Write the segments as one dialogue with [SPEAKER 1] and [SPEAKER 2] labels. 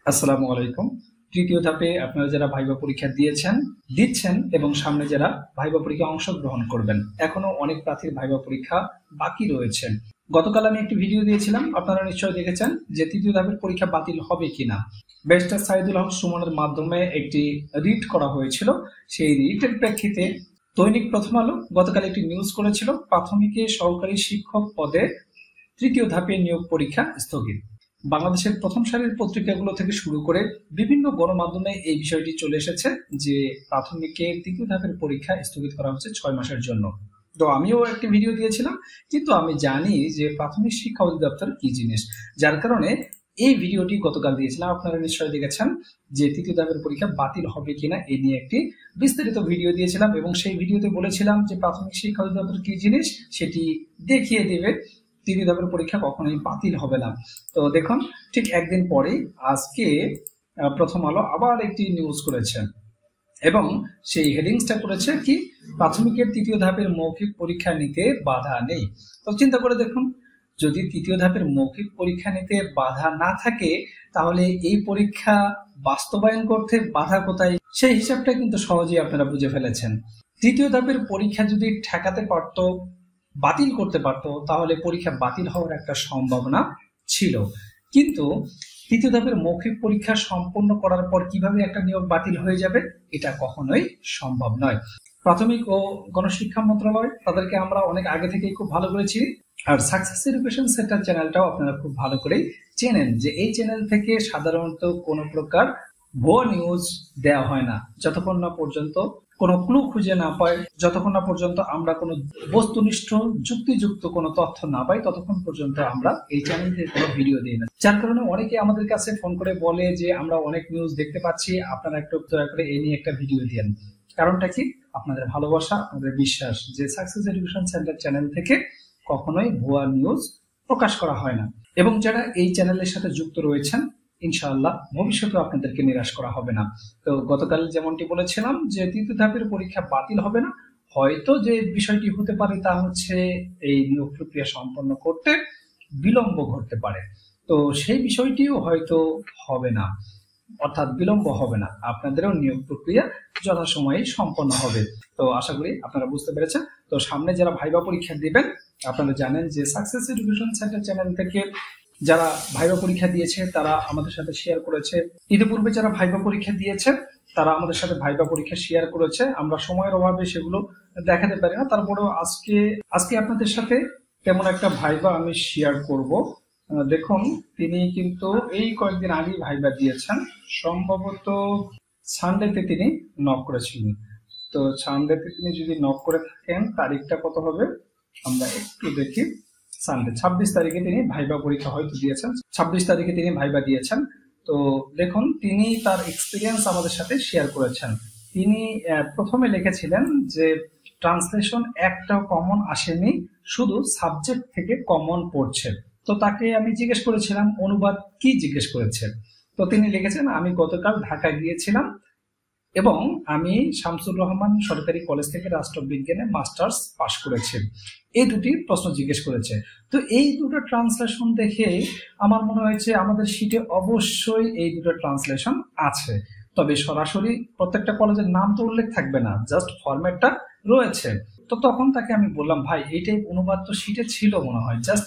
[SPEAKER 1] আসসালামু আলাইকুম। তৃতীয় ধাপে আপনারা যারা ভাইবা পরীক্ষা দিচ্ছেন এবং সামনে যারা ভাইবা পরীক্ষা অংশগ্রহণ করবেন, এখনো অনেক প্রার্থীর ভাইবা পরীক্ষা বাকি রয়েছে। গতকাল আমি একটি ভিডিও দিয়েছিলাম, আপনারা নিশ্চয়ই দেখেছেন, যে তৃতীয় ধাপের পরীক্ষা বাতিল হবে কিনা। ব্যারিস্টার সাইদুল হক সুমনের মাধ্যমে একটি রিট করা হয়েছিল। সেই রিটের প্রেক্ষিতে দৈনিক প্রথম আলো গতকাল একটি নিউজ করেছিল, প্রাথমিকে সহকারী শিক্ষক পদে তৃতীয় ধাপে নিয়োগ পরীক্ষা স্থগিত। বাংলাদেশের প্রথম সারির পত্রিকাগুলো থেকে শুরু করে বিভিন্ন গণমাধ্যমে এই বিষয়টি চলে এসেছে যে প্রাথমিকের তৃতীয় ধাপের পরীক্ষা স্থগিত করা হচ্ছে 6 মাসের জন্য। তো আমিও একটি ভিডিও দিয়েছিলাম, কিন্তু আমি জানি যে প্রাথমিক শিক্ষা অধিদপ্তর কি জিনিস, যার কারণে এই ভিডিওটি গতকাল দিয়েছিলাম। আপনারা নিশ্চয়ই দেখেছেন যে তৃতীয় ধাপের পরীক্ষা বাতিল হবে কিনা এই নিয়ে একটি বিস্তারিত ভিডিও দিয়েছিলাম, এবং সেই ভিডিওতে বলেছিলাম যে প্রাথমিক শিক্ষা অধিদপ্তর কি জিনিস সেটি দেখিয়ে দেবে, তৃতীয় ধাপের পরীক্ষা কখনোই বাতিল হবে না। তো দেখুন, ঠিক একদিন পরেই আজকে প্রথম আলো আবার একটি নিউজ করেছে, এবং সেই হেডিংসটা করেছে কি, প্রাথমিকের তৃতীয় ধাপের মৌখিক পরীক্ষা নিতে বাধা নেই। তো চিন্তা করে দেখুন, যদি তৃতীয় ধাপের মৌখিক পরীক্ষা নিতে বাধা না থাকে, তাহলে এই পরীক্ষা বাস্তবায়ন করতে বাধা কোথায়, সেই হিসাবটা কিন্তু সহজেই আপনারা বুঝে ফেলেছেন। তৃতীয় ধাপের পরীক্ষা যদি ঠেকাতে পারত, বাতিল করতে পারতো, তাহলে পরীক্ষা বাতিল হওয়ার একটা সম্ভাবনা ছিল। কিন্তু তৃতীয় ধাপের মৌখিক পরীক্ষা সম্পন্ন করার পর কিভাবে একটা নিয়োগ বাতিল হয়ে যাবে, এটা কখনোই সম্ভব নয়। প্রাথমিক ও গণশিক্ষা মন্ত্রণালয়, তাদেরকে আমরা অনেক আগে থেকেই খুব ভালো করেছি। আর সাকসেস এডুকেশন সেন্টার চ্যানেলটাও আপনারা খুব ভালো করেই চেনেন, যে এই চ্যানেল থেকে সাধারণত কোনো প্রকার ভুয়া নিউজ দেওয়া হয় না, যতক্ষণ না পর্যন্ত কোনো ক্লু খুঁজে না পাই, যতক্ষণ না পর্যন্ত আমরা কোনো বস্তুনিষ্ঠ যুক্তিযুক্ত কোনো তথ্য না পাই, ততক্ষণ পর্যন্ত আমরা এই চ্যানেল থেকে কোনো ভিডিও দিই না। যার কারণে অনেকে আমাদের কাছে ফোন করে বলে যে আমরা অনেক নিউজ দেখতে পাচ্ছি, আপনারা একটু দয়া করে এই নিয়ে একটা ভিডিও দিন। কারণটা কি? আপনাদের ভালোবাসা, আপনাদের বিশ্বাস যে সাকসেস এডুকেশন সেন্টার চ্যানেল থেকে কখনোই ভুয়া নিউজ প্রকাশ করা হয় না। এবং যারা এই চ্যানেলের সাথে যুক্ত রয়েছেন, ইনশাআল্লাহ ভবিষ্যতে আপনাদেরকে নিরাশ করা হবে না। তো গতকাল যেমনটি বলেছিলাম যে তৃতীয় ধাপের পরীক্ষা বাতিল হবে না, হয়তো যে বিষয়টি হতে পারে তা হচ্ছে এই নিয়োগ প্রক্রিয়া সম্পন্ন করতে বিলম্ব ঘটতে পারে। তো সেই বিষয়টিও হয়তো হবে না, অর্থাৎ বিলম্ব হবে না, আপনাদেরও নিয়োগ প্রক্রিয়া যথাসময়ে সম্পন্ন হবে। তো আশা করি আপনারা বুঝতে পেরেছেন। তো সামনে যারা ভাইবা পরীক্ষা দিবেন, আপনারা জানেন যে সাকসেস এডুকেশন সেন্টার চ্যানেল থেকে যারা ভাইবা পরীক্ষা দিয়েছে তারা আমাদের সাথে শেয়ার করেছে, ইতিপূর্বে যারা ভাইবা পরীক্ষা দিয়েছে তারা আমাদের সাথে ভাইবা পরীক্ষা শেয়ার করেছে। আমরা সময়ের অভাবে সেগুলো দেখাতে পারি না, তারপরেও আজকে আপনাদের সাথে তেমন একটা ভাইবা আমি শেয়ার করব। দেখুন, তিনি কিন্তু এই কয়েকদিন আগেই ভাইবা দিয়েছেন, সম্ভবত সানডেতে তিনি নক করেছিলেন। তো সানডেতে তিনি যদি নক করে থাকেন, তারিখটা কত হবে আমরা একটু দেখি। সানডে 26 তারিখে তিনি ভাইবা পরীক্ষা হয়তো দিয়েছেন, 26 তারিখে তিনি ভাইবা দিয়েছেন। তো দেখুন, তিনি তার এক্সপিরিয়েন্স আমাদের সাথে শেয়ার করেছেন। তিনি প্রথমে লিখেছিলেন যে ট্রান্সলেশন একটাও কমন আসেনি, শুধু সাবজেক্ট থেকে কমন পড়ছে। তো তাকে আমি জিজ্ঞেস করেছিলাম অনুবাদ কি জিজ্ঞেস করেছে। তো তিনি লিখেছেন, আমি গতকাল ঢাকা গিয়েছিলাম এবং আমি শামসুর রহমান সরকারি কলেজ থেকে রাষ্ট্রবিজ্ঞানে মাস্টার্স পাশ করেছি। এই দুটি প্রশ্ন জিজ্ঞেস করেছে। তো এই দুটো ট্রান্সলেশন দেখে আমার মনে হয়েছে আমাদের শিটে অবশ্যই এই দুটো ট্রান্সলেশন আছে, তবে সরাসরি প্রত্যেকটা কলেজের নাম তো উল্লেখ থাকবে না, জাস্ট ফরম্যাটটা রয়েছে। তো তখন তাকে আমি বললাম, ভাই এইটাই অনুবাদ তো শিটে ছিল মনে হয়, জাস্ট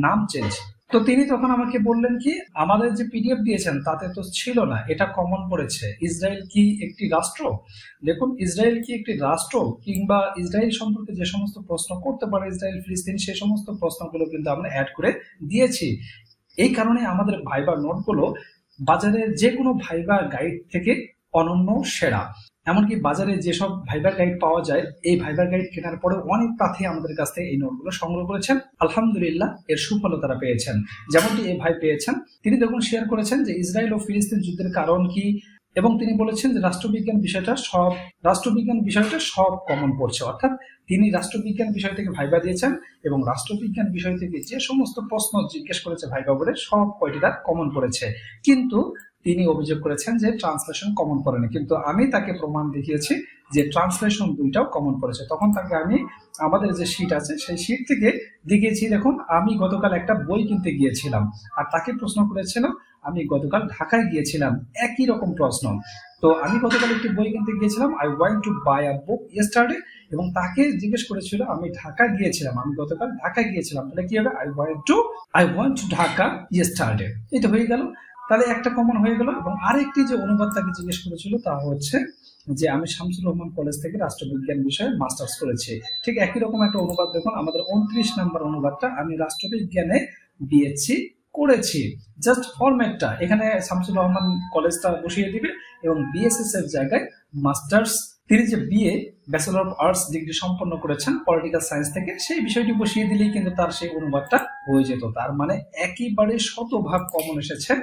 [SPEAKER 1] নাম চেঞ্জ। তো তিনি তখন আমাকে বললেন কি, আমাদের যে পিডিএফ দিয়েছেন তাতে তো ছিল না, এটা কমন পড়েছে। ইসরায়েল কি একটি রাষ্ট্র? দেখুন, ইসরায়েল কি একটি রাষ্ট্র, কিংবা ইসরায়েল সম্পর্কে যে সমস্ত প্রশ্ন করতে পারে ইসরায়েল ফিলিস্তিন, সেই সমস্ত প্রশ্নগুলো কিন্তু আমরা অ্যাড করে দিয়েছি। এই কারণে আমাদের ভাইবা নোটগুলো বাজারের যে কোনো ভাইবা গাইড থেকে অনন্য সেরা। এমনকি বাজারে যেসব ভাইবার গাইড পাওয়া যায়, এই ভাইবার গাইড কেনার পরে অনেক প্রার্থী আমাদের কাছ থেকে এই নোটগুলো সংগ্রহ করেছেন, আলহামদুলিল্লাহ এর সুফলও তারা পেয়েছেন। যেমনটি এই ভাই পেয়েছেন, তিনি দেখুন শেয়ার করেছেন যে ইসরায়েল ও ফিলিস্তিন যুদ্ধের কারণ কি, এবং তিনি বলেছেন যে রাষ্ট্রবিজ্ঞান বিষয়টা সব কমন পড়ছে। অর্থাৎ তিনি রাষ্ট্রবিজ্ঞান বিষয় থেকে ভাইবা দিয়েছেন এবং রাষ্ট্রবিজ্ঞান বিষয় থেকে যে সমস্ত প্রশ্ন জিজ্ঞেস করেছে ভাইবা বলে সব কয়টি তার কমন পড়েছে। কিন্তু তিনি অভিযোগ করেছেন যে ট্রান্সলেশন কমন পড়েনি, কিন্তু আমি তাকে প্রমাণ দেখিয়েছি যে ট্রান্সলেশন দুইটাও কমন পড়েছে। তখন তাকে আমি আমাদের যে শীট আছে সেই শীট থেকে দেখিয়েছি, দেখুন আমি গতকাল একটা বই কিনতে গিয়েছিলাম, আর তাকে প্রশ্ন করেছিল আমি গতকাল ঢাকায় গিয়েছিলাম, একই রকম প্রশ্ন। তো আমি গতকাল একটি বই কিনতে গিয়েছিলাম, I want to buy a book yesterday, এবং তাকে জিজ্ঞেস করেছিল আমি ঢাকা গিয়েছিলাম, আমি গতকাল ঢাকা গিয়েছিলাম, তাহলে কি হবে I want two Dhaka yesterday, এটা হয়ে গেল। তাহলে একটা কমন হয়ে গেল। এবং আরেকটি যে অনুবাদ তাকে জিজ্ঞেস করেছিল তা হচ্ছে যে আমি শামসুর রহমান কলেজ থেকে রাষ্ট্রবিজ্ঞান বিষয়ে মাস্টার্স করেছি, ঠিক একই রকম একটা অনুবাদ। দেখুন আমাদের 29 নম্বর অনুবাদটা আমি রাষ্ট্রবিজ্ঞানে বিএসসি করেছি, জাস্ট ফরম্যাটটা এখানে শামসুর রহমান কলেজটা বসিয়ে দিবে এবং বিএসএস এর জায়গায় মাস্টার্স, তিনি যে BA bachelor of arts degree সম্পন্ন করেছেন পলিটিক্যাল সায়েন্স থেকে, সেই বিষয়টি বসিয়ে দিলেই কিন্তু তার সেই অনুবাদটা হয়ে যেত। তার মানে একেবারে শতভাগ কমন এসেছে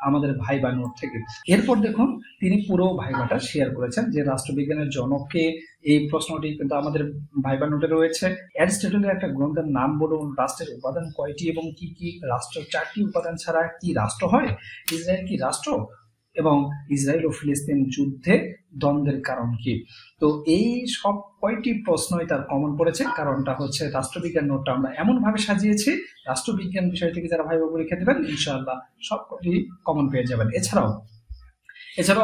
[SPEAKER 1] আমাদের ভাইবা নোট থেকে। এরপর দেখুন তিনি পুরো ভাইবাটা শেয়ার করেছেন যে রাষ্ট্রবিজ্ঞানের জনককে, এই প্রশ্নটি কিন্তু আমাদের ভাইবা নোটে রয়েছে। অ্যারিস্টটলের একটা গ্রন্থের নাম বলুন, রাষ্ট্রের উপাদান কয়টি এবং কি কি, রাষ্ট্র 4টি উপাদান ছাড়া কি রাষ্ট্র হয়, ইসরায়েল কি রাষ্ট্র, এবং ইসরায়েল ও ফিলিস্তিন যুদ্ধে দ্বন্দ্বের কারণ কি। তো এই সব কয়টি প্রশ্নই তার কমন পড়েছে। কারণটা হচ্ছে রাষ্ট্রবিজ্ঞান নোটটা আমরা এমন ভাবে সাজিয়েছি, রাষ্ট্রবিজ্ঞান বিষয় থেকে যারা ভাইবা পরীক্ষা দেবেন ইনশাআল্লাহ সব কটি কমন পেয়ে যাবেন। এছাড়াও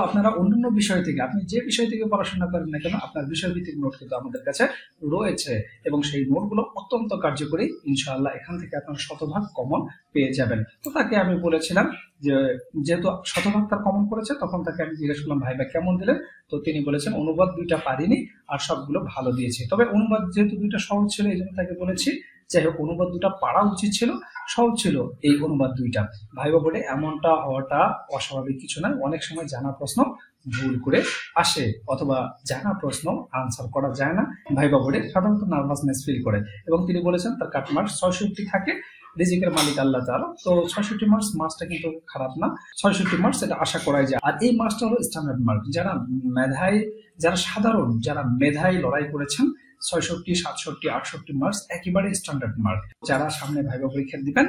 [SPEAKER 1] আপনারা অন্যান্য বিষয় থেকে, আপনি যে বিষয় থেকে পড়াশোনা করেন না কেন, আপনার বিষয়ভিত্তিক নোট কিন্তু আমাদের কাছে রয়েছে এবং সেই নোটগুলো অত্যন্ত কার্যকরী। ইনশাআল্লাহ এখান থেকে আপনারা শতভাগ কমন পেয়ে যাবেন। তো তাকে আমি বলেছিলাম যে যেহেতু শতভাগ তার কমন করেছে, তখন তাকে আমি জিজ্ঞেস করলাম ভাইবা কেমন দিলেন, তো তিনি বলেছেন অনুবাদ 2টা পারিনি আর সবগুলো ভালো দিয়েছি, তবে অনুবাদ যেহেতু 2টা সহজ ছিল এই জন্য তাকে বলেছি যাই হোক অনুবাদ 2টা পারা উচিত ছিল, সহজ ছিল এই অনুবাদ 2টা। ভাইবা বোর্ডে এমনটা হওয়াটা অস্বাভাবিক কিছু নয়, অনেক সময় জানা প্রশ্ন ভুল করে আসে অথবা জানা প্রশ্ন আনসার করা যায় না, ভাইবা বোর্ডে সাধারণত নার্ভাসনেস ফিল করে। এবং তিনি বলেছেন তার কাটমার্ক 66 থাকে, রিজিকের মালিক আল্লাহ তাআলা, তো 66 মার্কসটা কিন্তু খারাপ না, 66 মার্কস এটা আশা করাই যায়। আর এই মার্কসটা হলো স্ট্যান্ডার্ড মার্ক, যারা সাধারণ যারা মেধায় লড়াই করেছেন 66, 67, 68 মার্কস একেবারে স্ট্যান্ডার্ড মার্ক। যারা সামনে ভাইবা পরীক্ষা দিবেন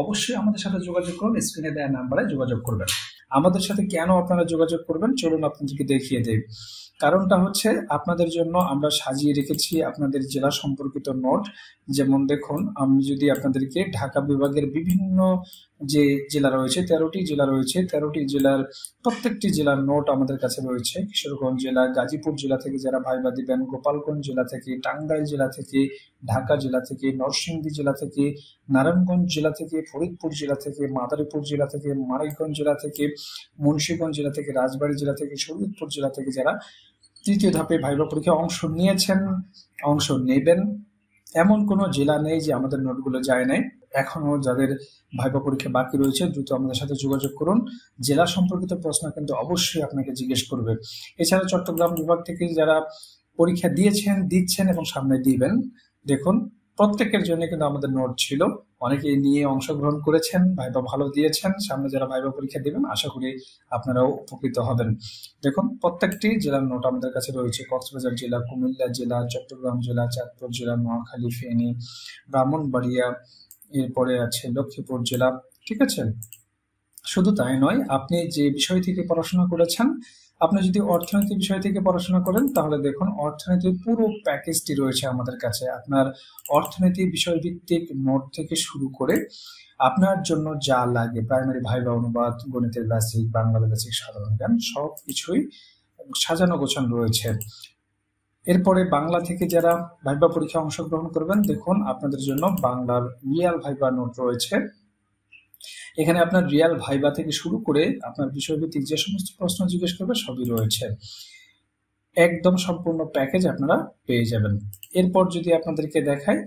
[SPEAKER 1] অবশ্যই আমাদের সাথে যোগাযোগ করুন, স্ক্রিনে দেওয়া নাম্বারে যোগাযোগ করবেন। আমাদের সাথে কেন আপনারা যোগাযোগ করবেন চলুন আপনাদেরকে দেখিয়ে দেই। কারণটা হচ্ছে আপনাদের জন্য আমরা সাজিয়ে রেখেছি আপনাদের জেলা সম্পর্কিত নোট। যেমন দেখুন আমি যদি আপনাদেরকে ঢাকা বিভাগের বিভিন্ন যে জেলা রয়েছে 13টি জেলা রয়েছে, 13টি জেলার প্রত্যেকটি জেলার নোট আমাদের কাছে রয়েছে। কিশোরগঞ্জ জেলা, গাজীপুর জেলা থেকে যারা ভাইবা দিবেন, গোপালগঞ্জ জেলা থেকে, টাঙ্গাইল জেলা থেকে, ঢাকা জেলা থেকে, নরসিংদী জেলা থেকে, নারায়ণগঞ্জ জেলা থেকে, ফরিদপুর জেলা থেকে, মাদারীপুর জেলা থেকে, মানিকগঞ্জ জেলা থেকে, মুন্সিগঞ্জ জেলা থেকে, রাজবাড়ী জেলা থেকে, শরীয়তপুর জেলা থেকে যারা 3য় ধাপে ভাইবা পরীক্ষায় অংশ নিয়েছেন, অংশ নেবেন, এমন কোনো জেলা নেই যে আমাদের নোটগুলো যায় নাই। এখনো যাদের ভাইবা পরীক্ষা বাকি রয়েছে দ্রুত আমাদের সাথে যোগাযোগ করুন। জেলা সম্পর্কিত প্রশ্ন কিন্তু অবশ্যই আপনাকে জিজ্ঞেস করবে। এছাড়া চট্টগ্রাম বিভাগ থেকে যারা পরীক্ষা দিয়েছেন, দিচ্ছেন এবং সামনে দিবেন, দেখুন প্রত্যেকের জন্য কিন্তু আমাদের নোট ছিল, অনেকেই নিয়ে অংশগ্রহণ করেছেন, ভাইবা ভালো দিয়েছেন। সামনে যারা ভাইবা পরীক্ষা দিবেন আশা করি আপনারাও উপকৃত হবেন। দেখুন প্রত্যেকটি জেলার নোট আমাদের কাছে রয়েছে। কক্সবাজার জেলা, কুমিল্লা জেলা, চট্টগ্রাম জেলা, চাঁদপুর জেলা, নোয়াখালী, ফেনী, ব্রাহ্মণবাড়িয়া, এরপরে আছে লক্ষ্মীপুর জেলা। ঠিক আছে, শুধু তাই নয়, আপনি যে বিষয় থেকে পড়াশোনা করেছেন, আপনি যদি অর্থনীতি বিষয় থেকে পড়াশোনা করেন তাহলে দেখুন অর্থনীতির পুরো প্যাকেজটি রয়েছে আমাদের কাছে। আপনার অর্থনীতি বিষয় ভিত্তিক নোট থেকে শুরু করে আপনার জন্য যা লাগে, প্রাইমারি ভাইবা অনুবাদ, গণিতের বেসিক, বাংলা বেসিক, সাধারণ জ্ঞান সবকিছুই সাজানো গোছানো রয়েছে। এরপরে বাংলা থেকে যারা ভাইবা পরীক্ষায় অংশগ্রহণ করবেন, দেখুন আপনাদের জন্য বাংলার রিয়াল ভাইবা নোট রয়েছে। এখানে আপনার রিয়াল ভাইবা থেকে শুরু করে আপনার বিষয়ভিত্তিক যে সমস্ত প্রশ্ন জিজ্ঞেস করবে সবই রয়েছে, একদম সম্পূর্ণ প্যাকেজ আপনারা পেয়ে যাবেন। এরপর যদি আপনাদেরকে দেখাই,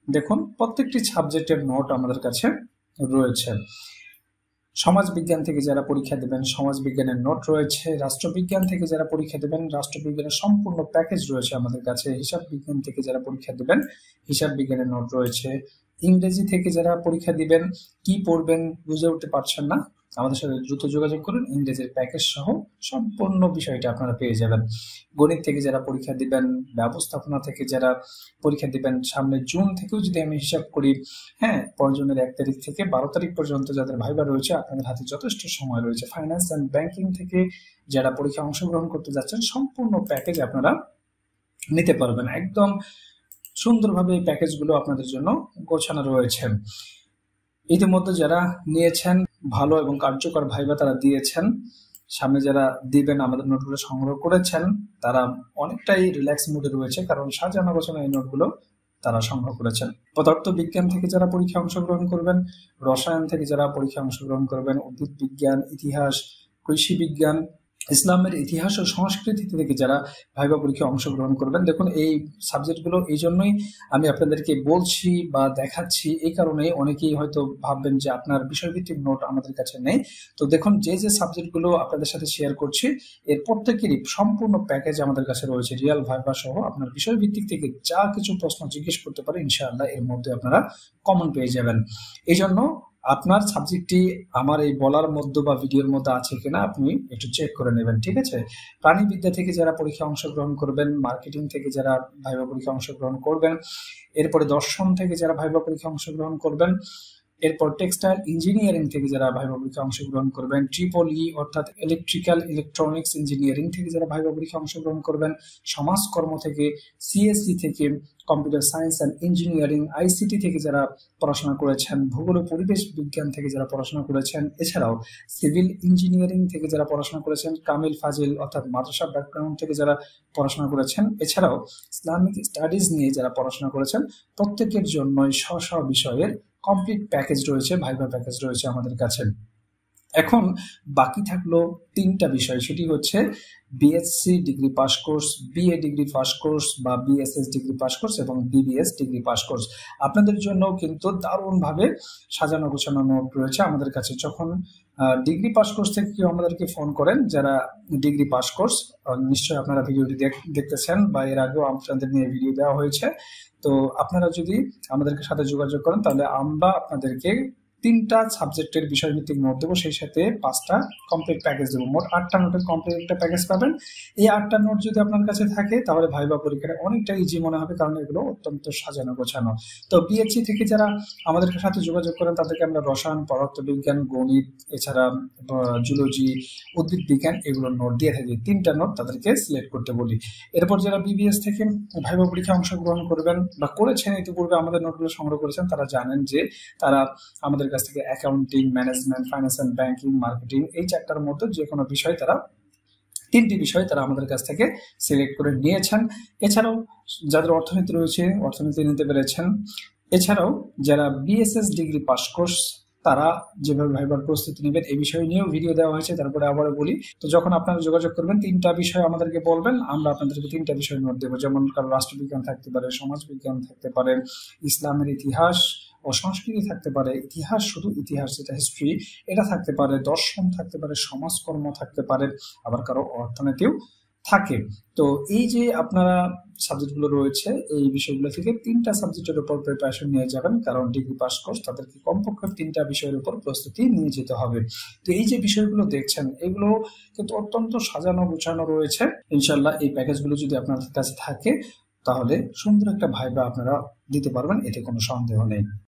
[SPEAKER 1] দেখুন প্রত্যেকটি সাবজেক্টের নোট আমাদের কাছে রয়েছে। সমাজবিজ্ঞান থেকে যারা পরীক্ষা দেবেন সমাজবিজ্ঞানের নোট রয়েছে, রাষ্ট্রবিজ্ঞান থেকে যারা পরীক্ষা দেবেন রাষ্ট্রবিজ্ঞানের সম্পূর্ণ প্যাকেজ রয়েছে আমাদের কাছে, হিসাব বিজ্ঞান থেকে যারা পরীক্ষা দেবেন হিসাব বিজ্ঞানের নোট রয়েছে, ইংরেজি থেকে যারা পরীক্ষা দিবেন কি পড়বেন বুঝে উঠতে পারছেন না, আমাদের সাথে দ্রুত যোগাযোগ করুন, ইংরেজির প্যাকেজ সহ সম্পূর্ণ বিষয়টা আপনারা পেয়ে যাবেন। গণিত থেকে যারা পরীক্ষা দিবেন, ব্যবস্থাপনা থেকে যারা পরীক্ষা দিবেন, সামনে জুন থেকেও যদি আমি হিসাব করি, হ্যাঁ, জুনের 1 তারিখ থেকে 12 তারিখ পর্যন্ত যাদের ভাইবা রয়েছে আপনাদের হাতে যথেষ্ট সময় রয়েছে। ফাইন্যান্স অ্যান্ড ব্যাংকিং থেকে যারা পরীক্ষা অংশগ্রহণ করতে যাচ্ছেন সম্পূর্ণ প্যাকেজ আপনারা নিতে পারবেন। একদম সুন্দরভাবে এই প্যাকেজগুলো আপনাদের জন্য গোছানো রয়েছে। ইতিমধ্যে যারা নিয়েছেন ভালো এবং কার্যকর ভাইবা তারা দিয়েছেন, সামনে যারা দিবেন আমাদের নোটগুলো সংগ্রহ করেছেন তারা অনেকটাই রিল্যাক্স মুডে রয়েছে, কারণ সাজানো গোছানো এই নোটগুলো তারা সংগ্রহ করেছেন। পদার্থ বিজ্ঞান থেকে যারা পরীক্ষা অংশগ্রহণ করবেন, রসায়ন থেকে যারা পরীক্ষা অংশগ্রহণ করবেন, উদ্ভিদ বিজ্ঞান, ইতিহাস, কৃষি বিজ্ঞান, ইসলামের ইতিহাস ও সংস্কৃতি থেকে যারা ভাইবা পরীক্ষায় অংশগ্রহণ করবেন, দেখুন এই সাবজেক্টগুলো এই জন্যই আমি আপনাদেরকে বলছি বা দেখাচ্ছি, এই কারণে অনেকেই হয়তো ভাববেন যে আপনার বিষয়ভিত্তিক নোট আমাদের কাছে নেই। তো দেখুন যে যে সাবজেক্টগুলো আপনাদের সাথে শেয়ার করছি এর প্রত্যেকেরই সম্পূর্ণ প্যাকেজ আমাদের কাছে রয়েছে, রিয়াল ভাইবা সহ। আপনার বিষয়ভিত্তিক থেকে যা কিছু প্রশ্ন জিজ্ঞেস করতে পারে ইনশাআল্লাহ এর মধ্যে আপনারা কমন পেয়ে যাবেন। এই জন্য আপনার সাবজেক্টটি আমার এই বলার মধ্যে বা ভিডিওর মধ্যে আছে কিনা আপনি একটু চেক করে নেবেন, ঠিক আছে? প্রাণীবিদ্যা থেকে যারা পরীক্ষা অংশগ্রহণ করবেন, মার্কেটিং থেকে যারা ভাইবা পরীক্ষা অংশগ্রহণ করবেন, এরপরে দর্শন থেকে যারা ভাইবা পরীক্ষা অংশগ্রহণ করবেন, এরপর টেক্সটাইল ইঞ্জিনিয়ারিং থেকে যারা ভাইবা পরীক্ষা অংশগ্রহণ করবেন, ট্রিপল অর্থাৎ ইলেকট্রিক্যাল ইলেকট্রনিক্স ইঞ্জিনিয়ারিং থেকে যারা ভাইবা পরীক্ষা অংশগ্রহণ করবেন, সমাজকর্ম থেকে, সিএসসি থেকে, computer science and engineering, ICT থেকে যারা পড়াশোনা করেছেন, ভূগোল ও পরিবেশ বিজ্ঞান থেকে যারা পড়াশোনা করেছেন, এছাড়াও সিভিল ইঞ্জিনিয়ারিং থেকে যারা পড়াশোনা করেছেন, কামিল ফাজিল অর্থাৎ মাদ্রাসা ব্যাকগ্রাউন্ড থেকে যারা পড়াশোনা করেছেন, এছাড়াও ইসলামিক স্টাডিজ নিয়ে যারা পড়াশোনা করেছেন, প্রত্যেকের জন্যই স্ব বিষয়ের কমপ্লিট প্যাকেজ রয়েছে, ভাইবা প্যাকেজ রয়েছে আমাদের কাছে। এখন বাকি থাকলো তিনটা বিষয়, সেটি হচ্ছে BSc degree pass course, BA degree pass course বা বিএসএস ডিগ্রি পাস কোর্স এবং বিবিএস ডিগ্রি পাস কোর্স। আপনাদের জন্য কিন্তু দারুণভাবে সাজানো গোছানো নোট রয়েছে আমাদের কাছে। যখন ডিগ্রি পাস কোর্স থেকে কেউ আমাদেরকে ফোন করেন, যারা ডিগ্রি পাস কোর্স, নিশ্চয়ই আপনারা ভিডিওটি দেখতেছেন বা এর আগেও আপনাদের নিয়ে ভিডিও দেওয়া হয়েছে। তো আপনারা যদি আমাদের সাথে যোগাযোগ করেন তাহলে আমরা আপনাদেরকে 3টা সাবজেক্টের বিষয়ভিত্তিক নোট দেবো, সেই সাথে 5টা কমপ্লিট প্যাকেজ দেবো। মোট 8টা নোটের কমপ্লিট একটা প্যাকেজ পাবেন। এই 8টা নোট যদি আপনার কাছে থাকে তাহলে ভাইবা পরীক্ষাটা অনেকটা ইজি মনে হবে, কারণ এগুলো অত্যন্ত সাজানো গোছানো। তো বিএসসি থেকে যারা আমাদের সাথে যোগাযোগ করেন তাদেরকে আমরা রসায়ন, পদার্থবিজ্ঞান, গণিত, এছাড়া জুলজি, উদ্ভিদ বিজ্ঞান এগুলোর নোট দিয়ে থাকি। 3টা নোট তাদেরকে সিলেক্ট করতে বলি। এরপর যারা বিবিএস থেকে ভাইবা পরীক্ষায় অংশগ্রহণ করবেন বা করেছেন, ইতিপূর্বে আমাদের নোটগুলো সংগ্রহ করেছেন, তারা জানেন যে তারা আমাদের কাছ থেকে accounting, management, finance and banking, marketing এই 4টার মধ্যে যে কোনো বিষয় তারা 3টি বিষয় তারা আমাদের কাছ থেকে সিলেক্ট করে নিয়েছেন। এছাড়াও যাদের অর্থনীতি রয়েছে অর্থনীতি নিতে পেরেছেন। এছাড়াও যারা বিএসএস ডিগ্রি পাস কোর্স তারা যেভাবে ভাইবার প্রস্তুতি নেবেন এই বিষয় নিয়েও ভিডিও দেওয়া হয়েছে। তারপরে আবারও বলি, তো যখন আপনারা যোগাযোগ করবেন 3টা বিষয় আমাদেরকে বলবেন, আমরা আপনাদেরকে 3টা বিষয় নোট দেবো। যেমন কারো রাষ্ট্রবিজ্ঞান থাকতে পারে, সমাজবিজ্ঞান থাকতে পারে, ইসলামের ইতিহাস ও সংস্কৃতি থাকতে পারে, ইতিহাস শুধু ইতিহাস যেটা হিস্ট্রি এটা থাকতে পারে, দর্শন থাকতে পারে, সমাজকর্ম থাকতে পারে, আবার কারো অর্থনীতিও থাকে। তো এই যে আপনারা সাবজেক্টগুলো রয়েছে এই বিষয়গুলো থেকে 3টা সাবজেক্টের উপর প্রিপারেশন নিয়ে যাবেন, কারণ ডিগ্রি পাস কোর্স তাদেরকে কমপক্ষে 3টা বিষয়ের উপর প্রস্তুতি নিয়ে যেতে হবে। তো এই যে বিষয়গুলো দেখছেন এগুলো কিন্তু অত্যন্ত সাজানো গোছানো রয়েছে। ইনশাল্লাহ এই প্যাকেজগুলো যদি আপনাদের কাছে থাকে তাহলে সুন্দর একটা ভাইবা আপনারা দিতে পারবেন, এতে কোনো সন্দেহ নেই।